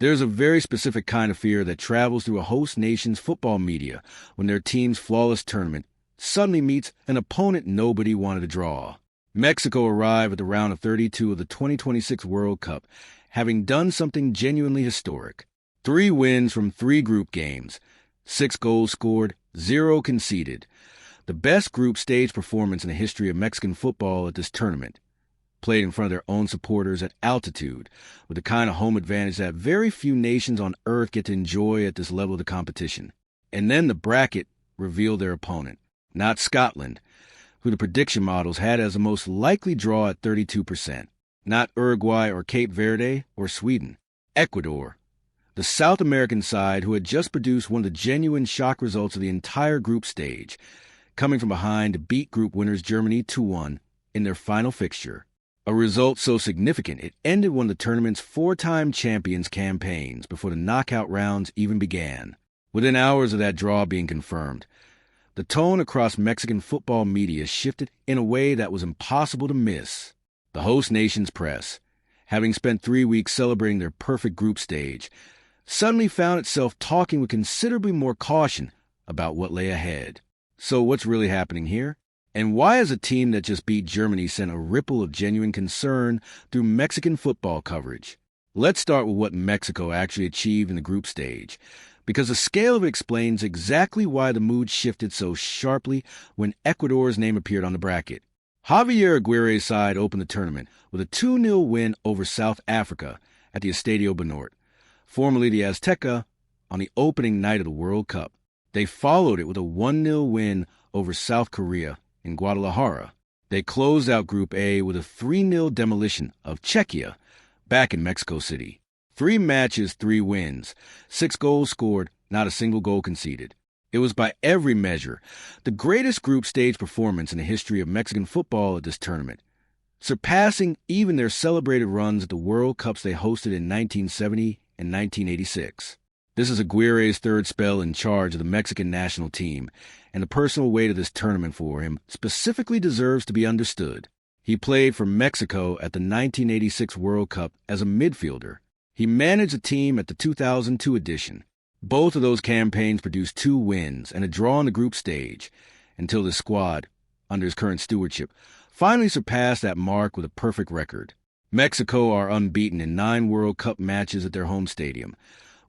There's a very specific kind of fear that travels through a host nation's football media when their team's flawless tournament suddenly meets an opponent nobody wanted to draw. Mexico arrived at the round of 32 of the 2026 World Cup, having done something genuinely historic. 3 wins from 3 group games, 6 goals scored, 0 conceded. The best group stage performance in the history of Mexican football at this tournament. Played in front of their own supporters at altitude, with the kind of home advantage that very few nations on earth get to enjoy at this level of the competition. And then the bracket revealed their opponent. Not Scotland, who the prediction models had as the most likely draw at 32%. Not Uruguay or Cape Verde or Sweden. Ecuador, the South American side who had just produced one of the genuine shock results of the entire group stage, coming from behind to beat group winners Germany 2-1 in their final fixture. A result so significant it ended one of the tournament's 4-time champions' campaigns before the knockout rounds even began. Within hours of that draw being confirmed, the tone across Mexican football media shifted in a way that was impossible to miss. The host nation's press, having spent 3 weeks celebrating their perfect group stage, suddenly found itself talking with considerably more caution about what lay ahead. So what's really happening here? And why has a team that just beat Germany sent a ripple of genuine concern through Mexican football coverage? Let's start with what Mexico actually achieved in the group stage, because the scale of it explains exactly why the mood shifted so sharply when Ecuador's name appeared on the bracket. Javier Aguirre's side opened the tournament with a 2-0 win over South Africa at the Estadio Banorte, formerly the Azteca, on the opening night of the World Cup. They followed it with a 1-0 win over South Korea in Guadalajara. They closed out Group A with a 3-0 demolition of Czechia back in Mexico City. 3 matches, 3 wins, 6 goals scored, not a single goal conceded. It was by every measure the greatest group stage performance in the history of Mexican football at this tournament, surpassing even their celebrated runs at the World Cups they hosted in 1970 and 1986. This is Aguirre's 3rd spell in charge of the Mexican national team, and the personal weight of this tournament for him specifically deserves to be understood. He played for Mexico at the 1986 World Cup as a midfielder. He managed the team at the 2002 edition. Both of those campaigns produced 2 wins and a draw on the group stage, until the squad, under his current stewardship, finally surpassed that mark with a perfect record. Mexico are unbeaten in 9 World Cup matches at their home stadium,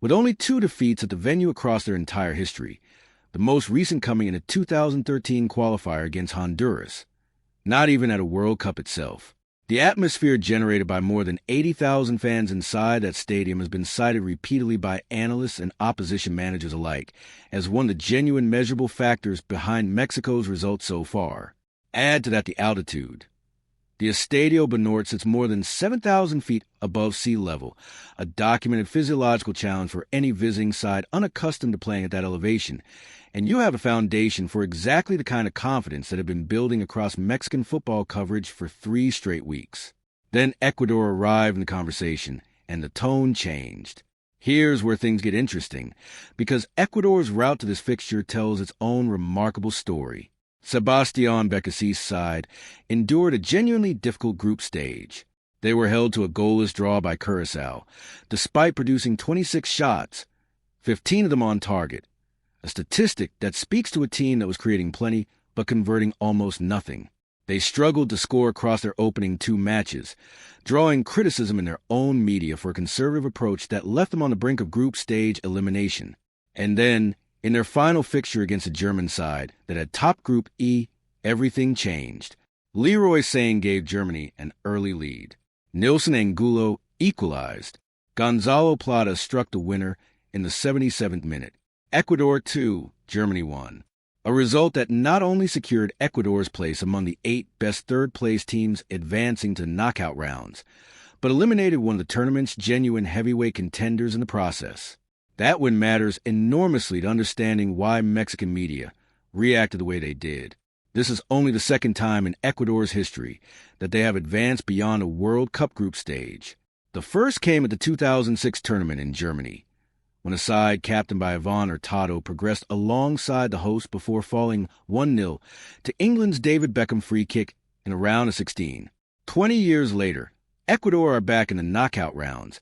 with only 2 defeats at the venue across their entire history, the most recent coming in a 2013 qualifier against Honduras, not even at a World Cup itself. The atmosphere generated by more than 80,000 fans inside that stadium has been cited repeatedly by analysts and opposition managers alike as one of the genuine measurable factors behind Mexico's results so far. Add to that the altitude. The Estadio Banorte sits more than 7,000 feet above sea level, a documented physiological challenge for any visiting side unaccustomed to playing at that elevation, and you have a foundation for exactly the kind of confidence that had been building across Mexican football coverage for 3 straight weeks. Then Ecuador arrived in the conversation, and the tone changed. Here's where things get interesting, because Ecuador's route to this fixture tells its own remarkable story. Sebastián Becasí's side endured a genuinely difficult group stage. They were held to a goalless draw by Curaçao, despite producing 26 shots, 15 of them on target, a statistic that speaks to a team that was creating plenty but converting almost nothing. They struggled to score across their opening 2 matches, drawing criticism in their own media for a conservative approach that left them on the brink of group stage elimination. And then, in their final fixture against a German side that had topped Group E, everything changed. Leroy Sane gave Germany an early lead. Nilson Angulo equalized. Gonzalo Plata struck the winner in the 77th minute. Ecuador 2, Germany 1. A result that not only secured Ecuador's place among the 8 best third-place teams advancing to knockout rounds, but eliminated one of the tournament's genuine heavyweight contenders in the process. That win matters enormously to understanding why Mexican media reacted the way they did. This is only the 2nd time in Ecuador's history that they have advanced beyond a World Cup group stage. The first came at the 2006 tournament in Germany, when a side captained by Iván Hurtado progressed alongside the host before falling 1-0 to England's David Beckham free kick in a round of 16. 20 years later, Ecuador are back in the knockout rounds,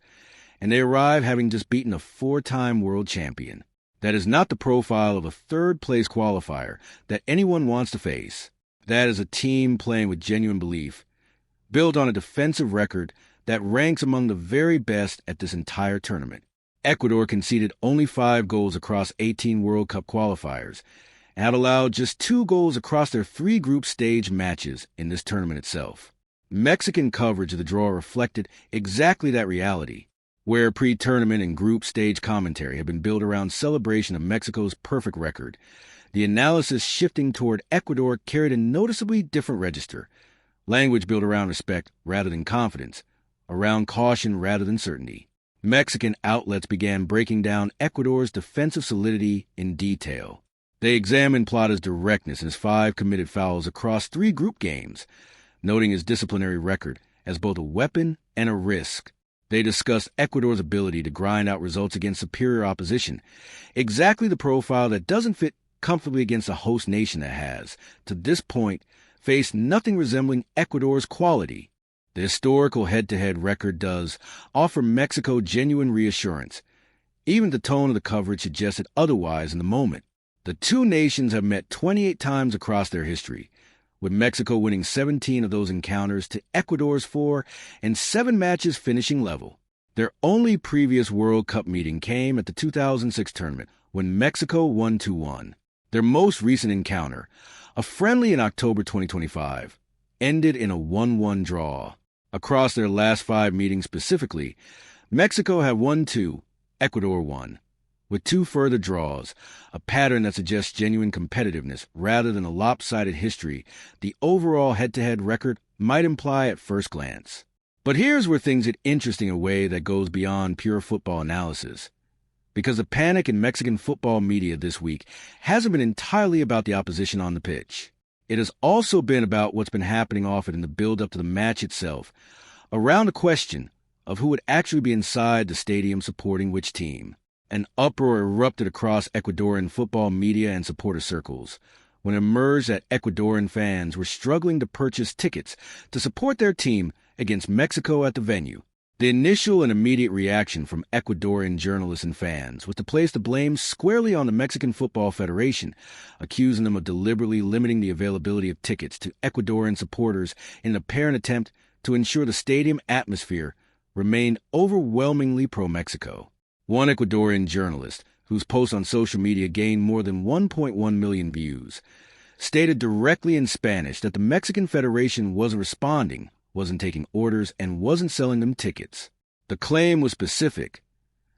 and they arrive having just beaten a four-time world champion. That is not the profile of a third-place qualifier that anyone wants to face. That is a team playing with genuine belief, built on a defensive record that ranks among the very best at this entire tournament. Ecuador conceded only 5 goals across 18 World Cup qualifiers and had allowed just 2 goals across their 3 group stage matches in this tournament itself. Mexican coverage of the draw reflected exactly that reality, where pre-tournament and group stage commentary had been built around celebration of Mexico's perfect record. The analysis shifting toward Ecuador carried a noticeably different register. Language built around respect rather than confidence, around caution rather than certainty. Mexican outlets began breaking down Ecuador's defensive solidity in detail. They examined Plata's directness and his 5 committed fouls across 3 group games, noting his disciplinary record as both a weapon and a risk. They discussed Ecuador's ability to grind out results against superior opposition, exactly the profile that doesn't fit comfortably against a host nation that has, to this point, faced nothing resembling Ecuador's quality. The historical head-to-head record does offer Mexico genuine reassurance. Even the tone of the coverage suggested otherwise in the moment. The two nations have met 28 times across their history, with Mexico winning 17 of those encounters to Ecuador's 4 and 7 matches finishing level. Their only previous World Cup meeting came at the 2006 tournament, when Mexico won 2-1. Their most recent encounter, a friendly in October 2025, ended in a 1-1 draw. Across their last 5 meetings specifically, Mexico had won 2, Ecuador 1, with 2 further draws, a pattern that suggests genuine competitiveness rather than a lopsided history the overall head-to-head record might imply at first glance. But here's where things get interesting in a way that goes beyond pure football analysis. Because the panic in Mexican football media this week hasn't been entirely about the opposition on the pitch. It has also been about what's been happening off it in the build-up to the match itself, around the question of who would actually be inside the stadium supporting which team. An uproar erupted across Ecuadorian football media and supporter circles when it emerged that Ecuadorian fans were struggling to purchase tickets to support their team against Mexico at the venue. The initial and immediate reaction from Ecuadorian journalists and fans was to place the blame squarely on the Mexican Football Federation, accusing them of deliberately limiting the availability of tickets to Ecuadorian supporters in an apparent attempt to ensure the stadium atmosphere remained overwhelmingly pro-Mexico. One Ecuadorian journalist, whose post on social media gained more than 1.1 million views, stated directly in Spanish that the Mexican Federation wasn't responding, wasn't taking orders, and wasn't selling them tickets. The claim was specific,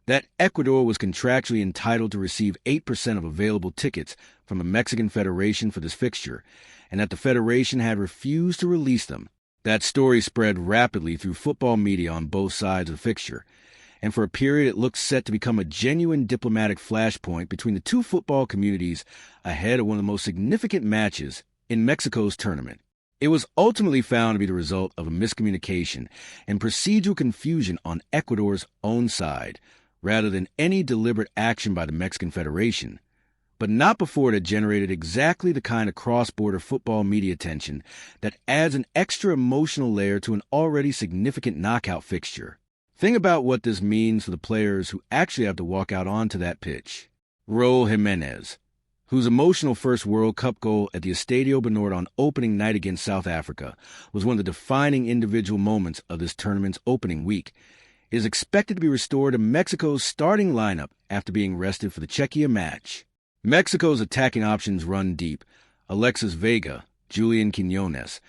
that Ecuador was contractually entitled to receive 8% of available tickets from the Mexican Federation for this fixture, and that the Federation had refused to release them. That story spread rapidly through football media on both sides of the fixture, and for a period it looked set to become a genuine diplomatic flashpoint between the two football communities ahead of one of the most significant matches in Mexico's tournament. It was ultimately found to be the result of a miscommunication and procedural confusion on Ecuador's own side, rather than any deliberate action by the Mexican Federation, but not before it had generated exactly the kind of cross-border football media tension that adds an extra emotional layer to an already significant knockout fixture. Think about what this means for the players who actually have to walk out onto that pitch. Raul Jimenez, whose emotional first World Cup goal at the Estadio Benord on opening night against South Africa was one of the defining individual moments of this tournament's opening week, is expected to be restored to Mexico's starting lineup after being rested for the Czechia match. Mexico's attacking options run deep: Alexis Vega, Julian Quiñones,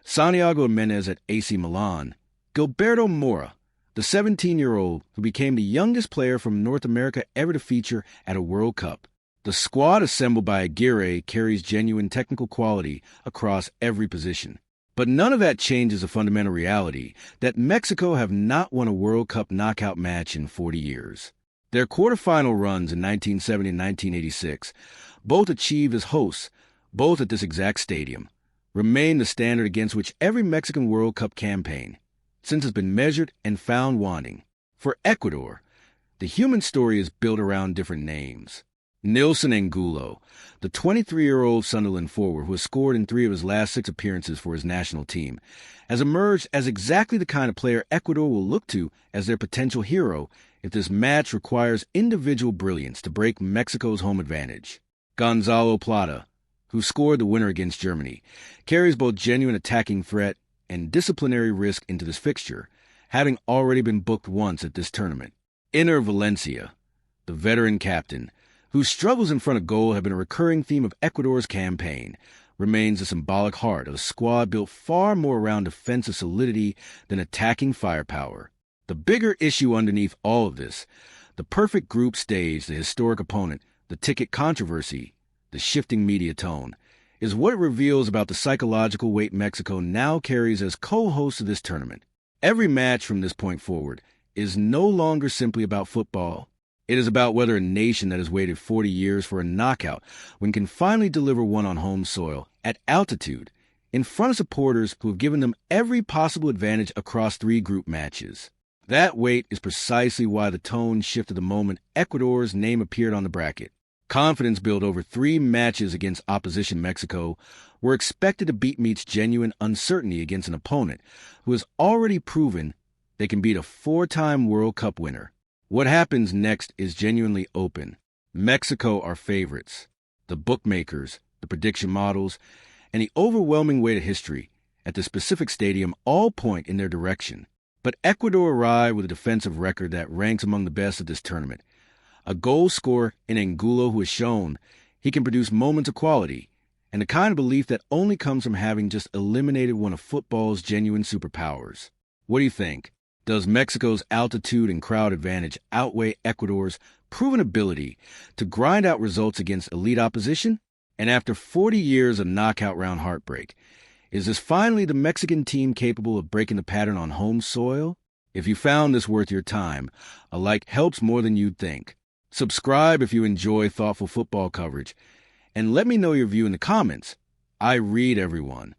Santiago Jimenez at AC Milan, Gilberto Mora, the 17-year-old who became the youngest player from North America ever to feature at a World Cup. The squad assembled by Aguirre carries genuine technical quality across every position. But none of that changes the fundamental reality that Mexico have not won a World Cup knockout match in 40 years. Their quarterfinal runs in 1970 and 1986, both achieved as hosts, both at this exact stadium, remain the standard against which every Mexican World Cup campaign since has been measured and found wanting. For Ecuador, the human story is built around different names. Nilson Angulo, the 23-year-old Sunderland forward who has scored in 3 of his last 6 appearances for his national team, has emerged as exactly the kind of player Ecuador will look to as their potential hero if this match requires individual brilliance to break Mexico's home advantage. Gonzalo Plata, who scored the winner against Germany, carries both genuine attacking threat and disciplinary risk into this fixture, having already been booked once at this tournament. Enter Valencia, the veteran captain, whose struggles in front of goal have been a recurring theme of Ecuador's campaign, remains the symbolic heart of a squad built far more around defensive solidity than attacking firepower. The bigger issue underneath all of this, the perfect group stage, the historic opponent, the ticket controversy, the shifting media tone, is what it reveals about the psychological weight Mexico now carries as co-host of this tournament. Every match from this point forward is no longer simply about football. It is about whether a nation that has waited 40 years for a knockout when can finally deliver one on home soil, at altitude, in front of supporters who have given them every possible advantage across 3 group matches. That weight is precisely why the tone shifted the moment Ecuador's name appeared on the bracket. Confidence built over 3 matches against opposition Mexico were expected to beat meets genuine uncertainty against an opponent who has already proven they can beat a 4-time World Cup winner. What happens next is genuinely open. Mexico are favorites. The bookmakers, the prediction models, and the overwhelming weight of history at the specific stadium all point in their direction. But Ecuador arrived with a defensive record that ranks among the best of this tournament. A goal scorer in Angulo who has shown he can produce moments of quality, and the kind of belief that only comes from having just eliminated one of football's genuine superpowers. What do you think? Does Mexico's altitude and crowd advantage outweigh Ecuador's proven ability to grind out results against elite opposition? And after 40 years of knockout round heartbreak, is this finally the Mexican team capable of breaking the pattern on home soil? If you found this worth your time, a like helps more than you'd think. Subscribe if you enjoy thoughtful football coverage, and let me know your view in the comments. I read everyone.